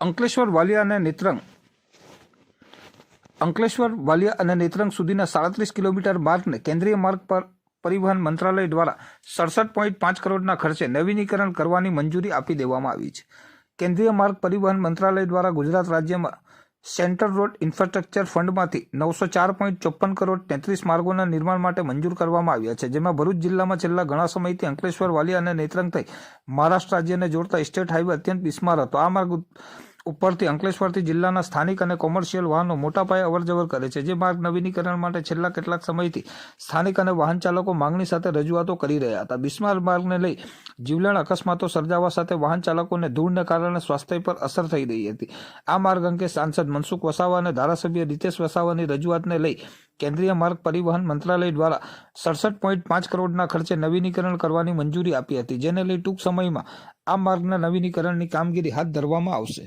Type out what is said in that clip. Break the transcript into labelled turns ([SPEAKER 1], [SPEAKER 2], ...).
[SPEAKER 1] અંકલેશ્વર વાલિયા અને નેત્રંગ સુધીના 37 કિલોમીટર માર્ગને કેન્દ્રીય માર્ગ પર પરિવહન મંત્રાલય દ્વારા 67.5 કરોડના ખર્ચે નવીનીકરણ કરવાની મંજૂરી આપી દેવામાં આવી છે. કેન્દ્રીય માર્ગ પરિવહન મંત્રાલય દ્વારા ગુજરાત રાજ્યમાં સેન્ટ્રલ રોડ ઇન્ફ્રાસ્ટ્રક્ચર ફંડમાંથી 904.54 કરોડ 33 માર્ગોના નિર્માણ માટે મંજૂર કરવામાં આવ્યા છે, જેમાં ભરૂચ જિલ્લામાં છેલ્લા ઘણા સમયથી અંકલેશ્વર, વાલિયા અને નેત્રંગ થઈ મહારાષ્ટ્ર રાજ્યને જોડતા સ્ટેટ હાઈવે અત્યંત બિસ્માર હતો. આ માર્ગ ઉપરથી અંકલેશ્વરથી જિલ્લાના સ્થાનિક અને કોમર્શિયલ વાહનો મોટા પાયે અવરજવર કરે છે. જે માર્ગ નવીનીકરણ માટે છેલ્લા કેટલાક સમયથી સ્થાનિક અને વાહન ચાલકો માંગણી સાથે રજૂઆતો કરી રહ્યા હતા. બિસ્માર માર્ગને લઈ જીવલેણ અકસ્માતો સર્જાવા સાથે વાહન ચાલકોને ધૂળને કારણે સ્વાસ્થ્ય પર અસર થઈ રહી હતી. આ માર્ગ અંગે સાંસદ મનસુખ વસાવા અને ધારાસભ્ય રીતેશ વસાવાની રજૂઆતને લઈ કેન્દ્રીય માર્ગ પરિવહન મંત્રાલય દ્વારા 67.5 કરોડના ખર્ચે નવીનીકરણ કરવાની મંજૂરી આપી હતી, જેને લઈ ટૂંક સમયમાં આ માર્ગના નવીનીકરણની કામગીરી હાથ ધરવામાં આવશે.